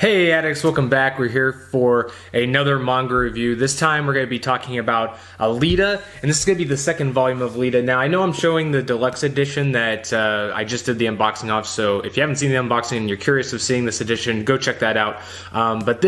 Hey Addicts, welcome back. We're here for another manga review. This time we're going to be talking about Alita, and this is going to be the second volume of Alita. Now I know I'm showing the deluxe edition that I just did the unboxing of, so if you haven't seen the unboxing and you're curious of seeing this edition, go check that out. But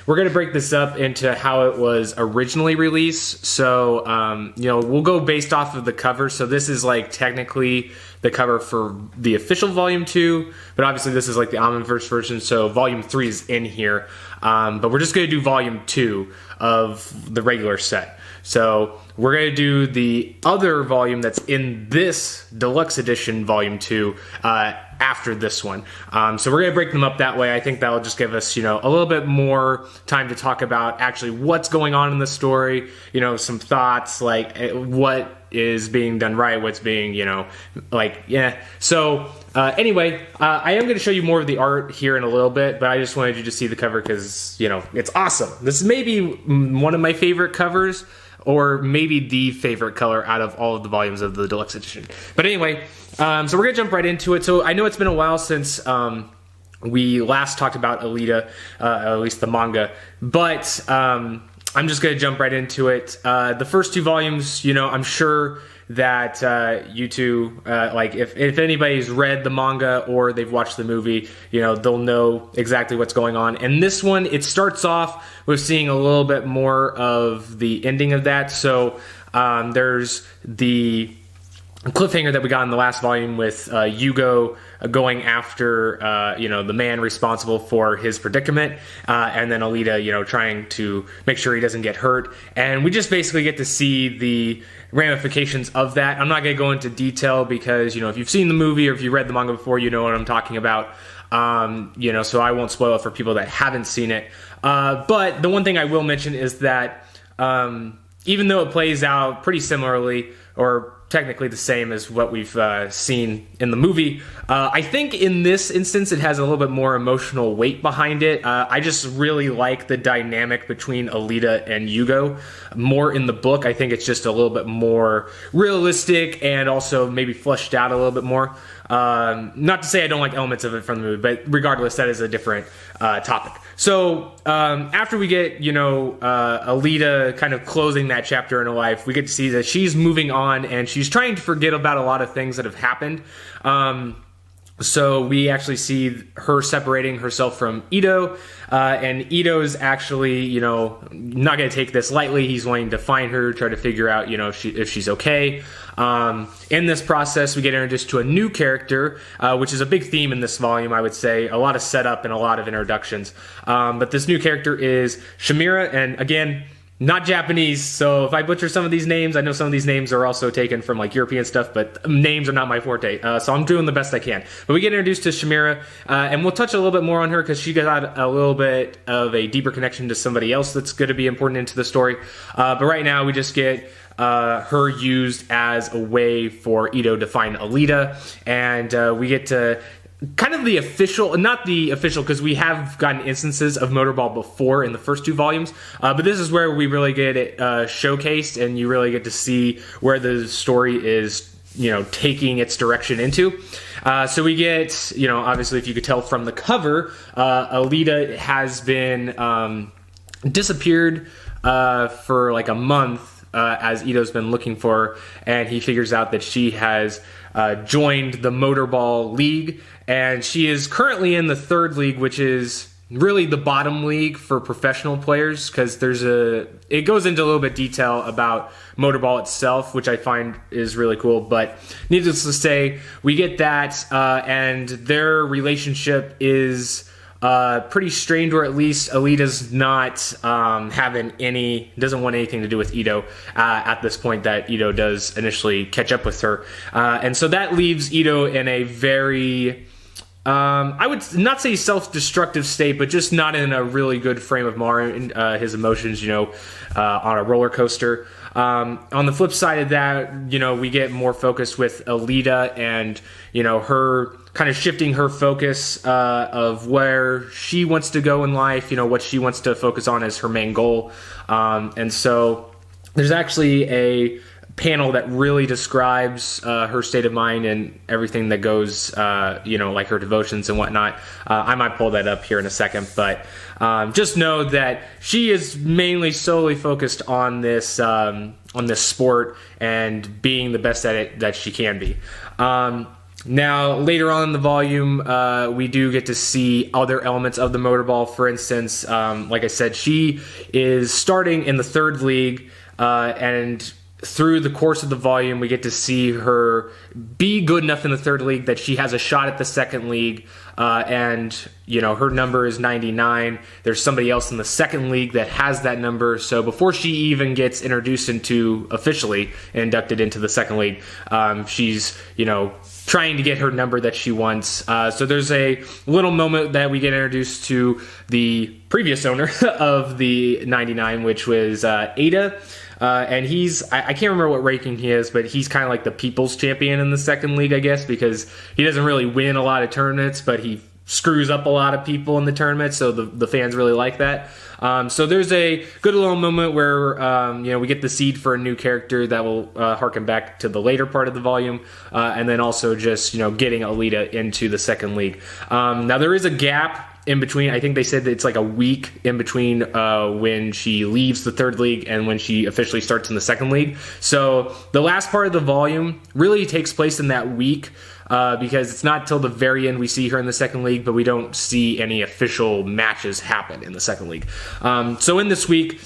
we're going to break this up into how it was originally released. So, we'll go based off of the cover. So this is like technically the cover for the official volume 2, but obviously this is like the Omniverse version, so volume 3 is in here. But we're just going to do volume 2 of the regular set. So we're going to do the other volume that's in this deluxe edition volume 2 after this one. So we're going to break them up that way. I think that'll just give us, a little bit more time to talk about actually what's going on in the story, some thoughts, like what is being done right, what's being, So anyway, I am going to show you more of the art here in a little bit, but I just wanted you to see the cover because, it's awesome. This is maybe one of my favorite covers, or maybe the favorite color out of all of the volumes of the deluxe edition. But anyway, so we're going to jump right into it. So I know it's been a while since we last talked about Alita, at least the manga, but I'm just going to jump right into it. The first two volumes, I'm sure that you two, if anybody's read the manga or they've watched the movie, they'll know exactly what's going on. And this one, it starts off with seeing a little bit more of the ending of that. So there's the cliffhanger that we got in the last volume with Yugo going after the man responsible for his predicament, and then Alita trying to make sure he doesn't get hurt, and we just basically get to see the ramifications of that. I'm not going to go into detail because if you've seen the movie or if you read the manga before, you know what I'm talking about. So I won't spoil it for people that haven't seen it, but the one thing I will mention is that even though it plays out pretty similarly, or technically the same as what we've seen in the movie, I think in this instance it has a little bit more emotional weight behind it. I just really like the dynamic between Alita and Yugo more in the book. I think it's just a little bit more realistic and also maybe fleshed out a little bit more. Not to say I don't like elements of it from the movie, but regardless, that is a different topic. So after we get, Alita kind of closing that chapter in her life, we get to see that she's moving on and she's trying to forget about a lot of things that have happened. So we actually see her separating herself from Ito, and Ito's actually, not going to take this lightly. He's wanting to find her, try to figure out, if she's okay. In this process, we get introduced to a new character, which is a big theme in this volume, I would say. A lot of setup and a lot of introductions. But this new character is Shamira, and again, not Japanese, so if I butcher some of these names, I know some of these names are also taken from European stuff, but names are not my forte, so I'm doing the best I can. But we get introduced to Shamira, and we'll touch a little bit more on her because she got a little bit of a deeper connection to somebody else that's going to be important into the story. But right now we just get her used as a way for Ito to find Alita, and we get to kind of the official, not the official, because we have gotten instances of Motorball before in the first two volumes, but this is where we really get it showcased, and you really get to see where the story is, taking its direction into. So we get, obviously, if you could tell from the cover, Alita has been disappeared for like a month, as Ito's been looking for her, and he figures out that she has joined the Motorball League, and she is currently in the third league, which is really the bottom league for professional players, because it goes into a little bit detail about Motorball itself, which I find is really cool. But needless to say, we get that, and their relationship is pretty strained, or at least Alita's not doesn't want anything to do with Ito at this point that Ito does initially catch up with her. And so that leaves Ito in a very, I would not say self-destructive state, but just not in a really good frame of mind. His emotions, on a roller coaster. On the flip side of that, we get more focus with Alita and, her kind of shifting her focus of where she wants to go in life, what she wants to focus on as her main goal. And so there's actually a panel that really describes her state of mind and everything that goes, like her devotions and whatnot. I might pull that up here in a second, but just know that she is mainly solely focused on this sport and being the best at it that she can be. Now, later on in the volume, we do get to see other elements of the Motorball. For instance, like I said, she is starting in the 3rd league, and through the course of the volume, we get to see her be good enough in the 3rd league that she has a shot at the 2nd league, and her number is 99. There's somebody else in the 2nd league that has that number, so before she even gets introduced into officially inducted into the 2nd league, she's trying to get her number that she wants. So there's a little moment that we get introduced to the previous owner of the 99, which was Ada. And I can't remember what ranking he is, but he's kind of like the people's champion in the 2nd league, I guess, because he doesn't really win a lot of tournaments, but he screws up a lot of people in the tournament, so the fans really like that. So there's a good little moment where we get the seed for a new character that will harken back to the later part of the volume, and then also just getting Alita into the 2nd league. Now there is a gap in between. I think they said that it's like a week in between when she leaves the 3rd league and when she officially starts in the 2nd league. So the last part of the volume really takes place in that week, because it's not till the very end we see her in the 2nd league, but we don't see any official matches happen in the 2nd league. So in this week,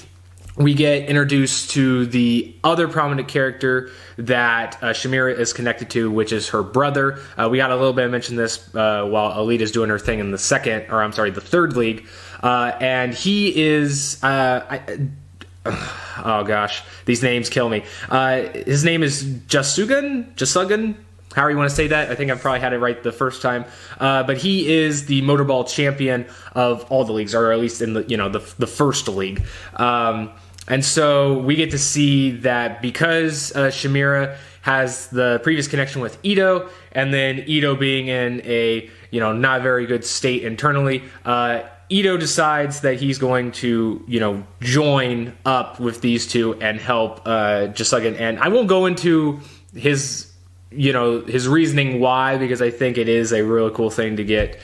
we get introduced to the other prominent character that Shamira is connected to, which is her brother. We got a little bit of mention this while Alita's doing her thing in the 3rd league. And he is... oh gosh, these names kill me. His name is Jasugan? However you want to say that. I think I probably had it right the first time. But he is the Motorball champion of all the leagues, or at least in the 1st league. And so we get to see that because Shamira has the previous connection with Ito, and then Ito being in a not very good state internally, Ito decides that he's going to join up with these two and help Jasugan. And I won't go into his reasoning why, because I think it is a really cool thing to get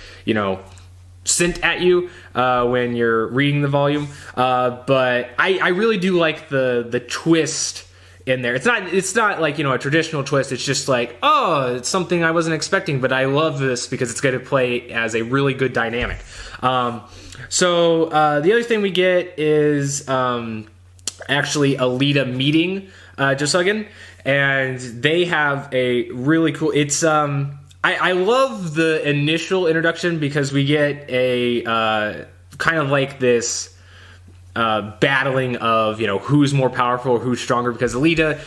sent at you when you're reading the volume. But I really do like the twist in there. It's not like a traditional twist. It's just like, oh, it's something I wasn't expecting, but I love this because it's going to play as a really good dynamic. So the other thing we get is actually Alita meeting Jasugan, and they have a really cool... It's I love the initial introduction because we get a kind of like this battling of who's more powerful or who's stronger, because Alita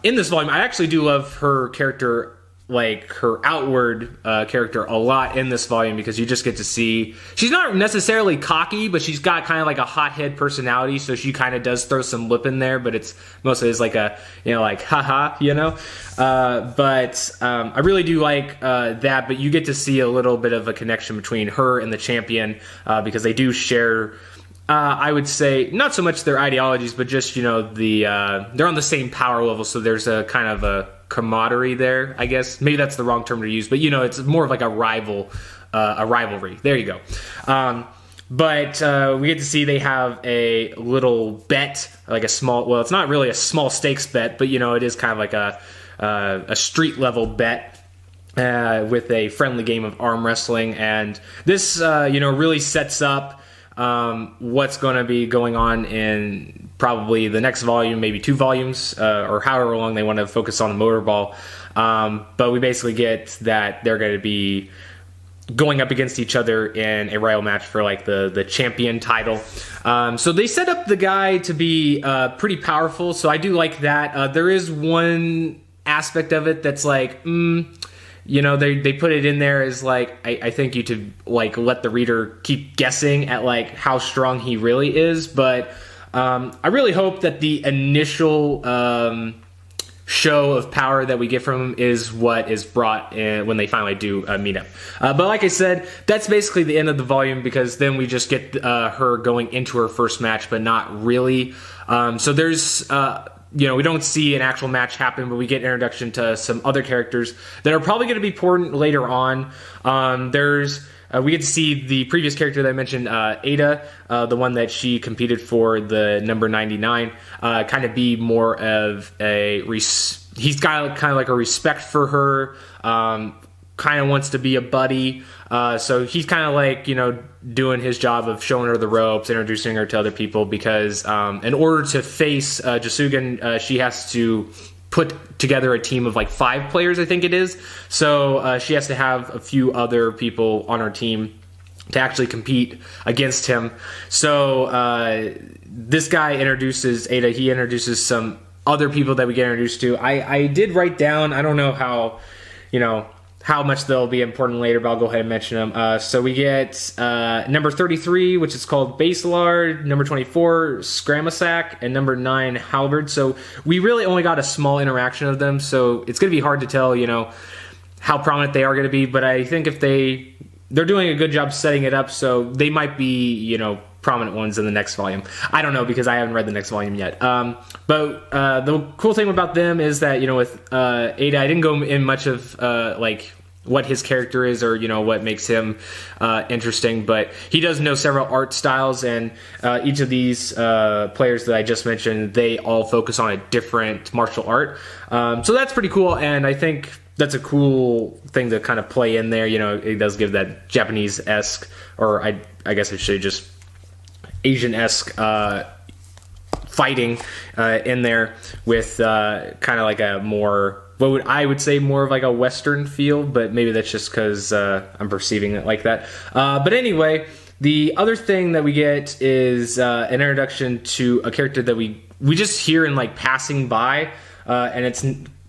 in this volume, I actually do love her character, like her outward character, a lot in this volume, because you just get to see she's not necessarily cocky, but she's got kind of like a hothead personality, so she kind of does throw some lip in there, but it's mostly as like a like haha, but I really do like that. But you get to see a little bit of a connection between her and the champion, because they do share I would say not so much their ideologies, but just they're on the same power level, so there's a kind of a camaraderie there, I guess. Maybe that's the wrong term to use, but it's more of like a rivalry. There you go. But we get to see they have a little bet, like a small, well, it's not really a small stakes bet, but it is kind of like a street level bet with a friendly game of arm wrestling. And this really sets up what's going to be going on in probably the next volume, maybe 2 volumes, or however long they want to focus on the Motorball. But we basically get that they're going to be going up against each other in a rival match for like the champion title. So they set up the guy to be pretty powerful, so I do like that. There is one aspect of it that's like, they put it in there as like, I think you to like let the reader keep guessing at like how strong he really is, but I really hope that the initial show of power that we get from him is what is brought in when they finally do meet up. But like I said, that's basically the end of the volume, because then we just get her going into her first match, but not really. So there's we don't see an actual match happen, but we get introduction to some other characters that are probably going to be important later on. We get to see the previous character that I mentioned, Ada, the one that she competed for, the number 99, kind of be more of he's got kind of like a respect for her, kind of wants to be a buddy. So he's kind of like, doing his job of showing her the ropes, introducing her to other people, because in order to face Jisugen, she has to put together a team of like 5 players, I think it is. So she has to have a few other people on her team to actually compete against him. So this guy introduces Ada. He introduces some other people that we get introduced to. I did write down, I don't know how much they'll be important later, but I'll go ahead and mention them. So we get number 33, which is called Baselard, number 24, Scramasack, and number 9, Halberd. So we really only got a small interaction of them, so it's going to be hard to tell, how prominent they are going to be, but I think if they're doing a good job setting it up, so they might be, prominent ones in the next volume. I don't know, because I haven't read the next volume yet. But the cool thing about them is that, with Ada, I didn't go in much of what his character is, or what makes him interesting, but he does know several art styles, and each of these players that I just mentioned, they all focus on a different martial art. So that's pretty cool, and I think that's a cool thing to kind of play in there. It does give that Japanese-esque, or I guess I should just Asian-esque fighting in there, with kind of like a more, I would say more of like a Western feel, but maybe that's just because I'm perceiving it like that. But anyway, the other thing that we get is an introduction to a character that we just hear in like passing by, and it's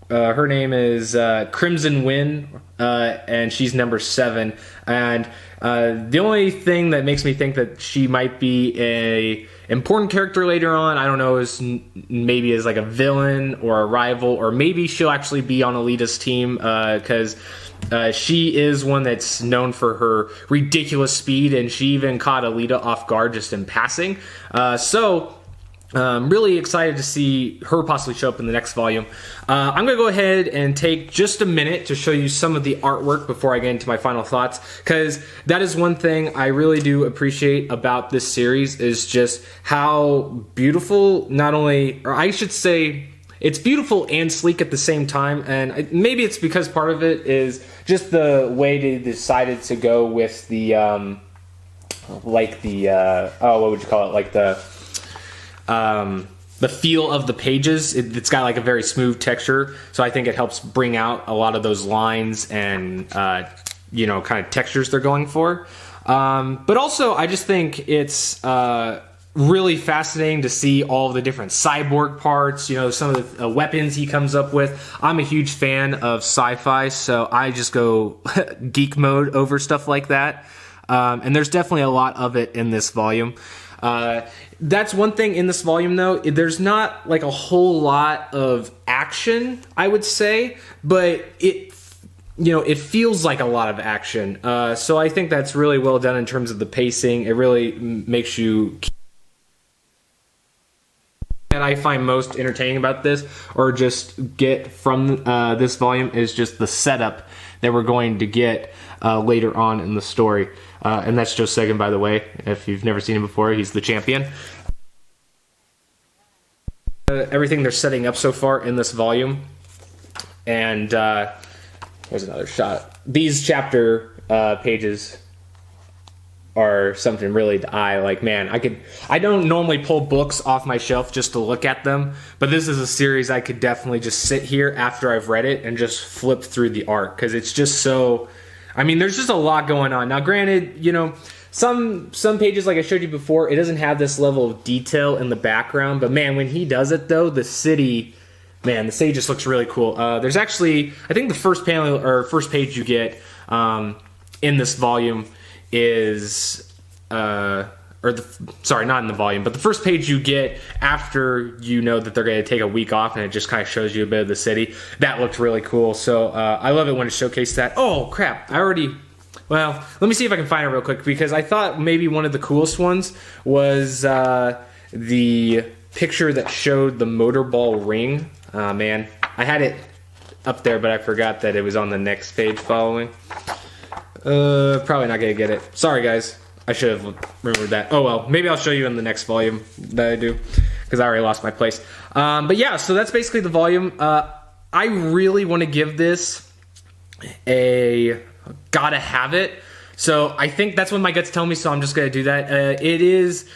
her name is Crimson Wind, and she's number 7. And the only thing that makes me think that she might be a important character later on, I don't know, is maybe as like a villain or a rival, or maybe she'll actually be on Alita's team, because she is one that's known for her ridiculous speed, and she even caught Alita off guard just in passing. So I'm really excited to see her possibly show up in the next volume. I'm going to go ahead and take just a minute to show you some of the artwork before I get into my final thoughts, because that is one thing I really do appreciate about this series, is just how beautiful, not only, or I should say, it's beautiful and sleek at the same time, and maybe it's because part of it is just the way they decided to go with the, what would you call it, like the feel of the pages. It's got like a very smooth texture, so I think it helps bring out a lot of those lines and kind of textures they're going for. But also, I just think it's really fascinating to see all the different cyborg parts. Some of the weapons he comes up with. I'm a huge fan of sci-fi, so I just go geek mode over stuff like that. And there's definitely a lot of it in this volume. That's one thing in this volume, though. There's not like a whole lot of action, I would say, but it feels like a lot of action. So I think that's really well done in terms of the pacing. It really makes you. And I find most entertaining about this, or just get from this volume, is just the setup that we're going to get later on in the story. And that's Joe Sagan, by the way. If you've never seen him before, he's the champion. Everything they're setting up so far in this volume. And here's another shot. These chapter pages are something really to eye. Like, man, I don't normally pull books off my shelf just to look at them, but this is a series I could definitely just sit here after I've read it and just flip through the art, because it's just so. There's just a lot going on. Now, granted, some pages, like I showed you before, it doesn't have this level of detail in the background. But, man, when he does it, though, the city just looks really cool. There's actually, I think the first panel, or first page you get in this volume is, sorry, not in the volume, but the first page you get after you know that they're going to take a week off, and it just kind of shows you a bit of the city. That looked really cool. So I love it when it showcased that. Oh, crap. Well, let me see if I can find it real quick, because I thought maybe one of the coolest ones was the picture that showed the Motorball ring. Man, I had it up there, but I forgot that it was on the next page following. Probably not gonna get it. Sorry, guys. I should have remembered that. Oh well, maybe I'll show you in the next volume that I do, because I already lost my place. But yeah, so that's basically the volume. I really want to give this a gotta have it. So I think that's what my gut's telling me, so I'm just gonna do that. It is,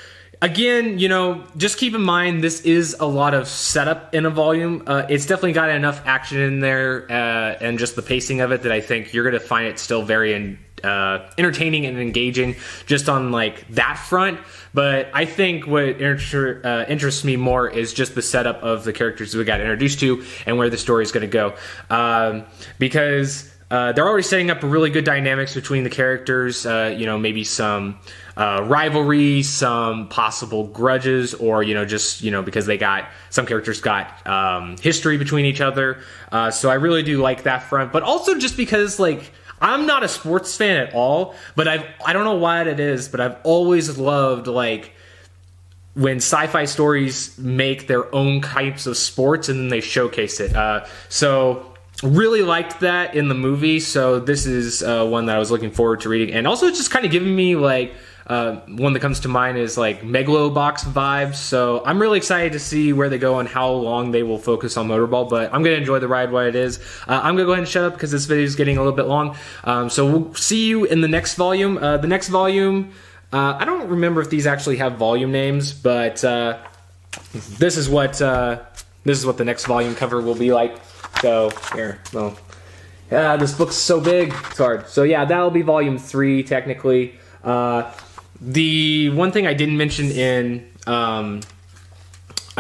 again, you know, just keep in mind this is a lot of setup in a volume. It's definitely got enough action in there, and just the pacing of it, that I think you're gonna find it still very entertaining and engaging just on like that front. But I think what interests me more is just the setup of the characters we got introduced to and where the story is going to go, because they're already setting up a really good dynamics between the characters. You know, maybe some rivalry, some possible grudges, or you know, just because they got some characters got history between each other. So I really do like that front, but also just because like I'm not a sports fan at all, but I don't know why it is, but I've always loved like when sci-fi stories make their own types of sports and then they showcase it. So really liked that in the movie. So this is one that I was looking forward to reading, and also it's just kind of giving me like one that comes to mind is like Megalobox vibes. So I'm really excited to see where they go and how long they will focus on Motorball, but I'm going to enjoy the ride while it is. I'm going to go ahead and shut up because this video is getting a little bit long. So we'll see you in the next volume. The next volume, I don't remember if these actually have volume names, but this is what the next volume cover will be like. So here, well, yeah, this book's so big, it's hard. So yeah, that'll be volume 3 technically. The one thing I didn't mention in, I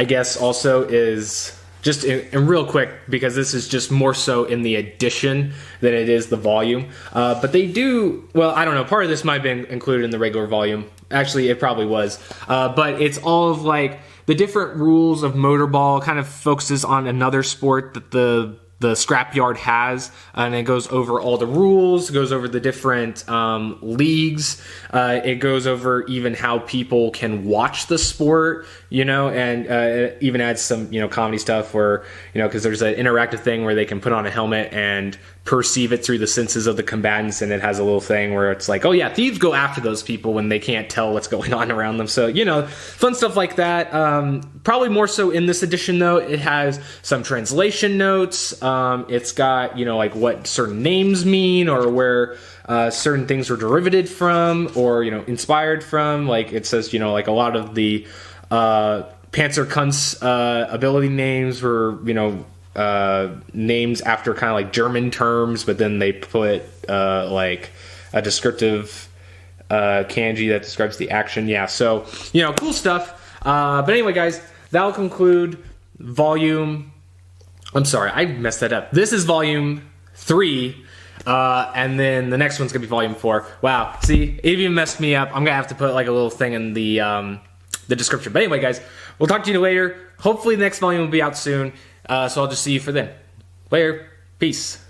guess also is just in real quick, because this is just more so in the edition than it is the volume. But they do, well, I don't know, part of this might have been included in the regular volume. Actually, it probably was. But it's all of like the different rules of Motorball, kind of focuses on another sport that the scrapyard has, and it goes over all the rules, goes over the different leagues, it goes over even how people can watch the sport, and it even adds some comedy stuff where because there's an interactive thing where they can put on a helmet and perceive it through the senses of the combatants, and it has a little thing where it's like, oh yeah, thieves go after those people when they can't tell what's going on around them. So fun stuff like that. Probably more so in this edition though, it has some translation notes. It's got like what certain names mean, or where certain things were derivated from, or inspired from. Like it says like a lot of the Panzerkunst's ability names were names after kind of like German terms, but then they put like a descriptive kanji that describes the action. Yeah, so cool stuff. But anyway, guys, that'll conclude volume. I'm sorry, I messed that up. This is volume 3, and then the next one's gonna be volume 4. Wow, see, it even messed me up. I'm gonna have to put like a little thing in the description. But anyway, guys, we'll talk to you later. Hopefully the next volume will be out soon. So I'll just see you for then. Later. Peace.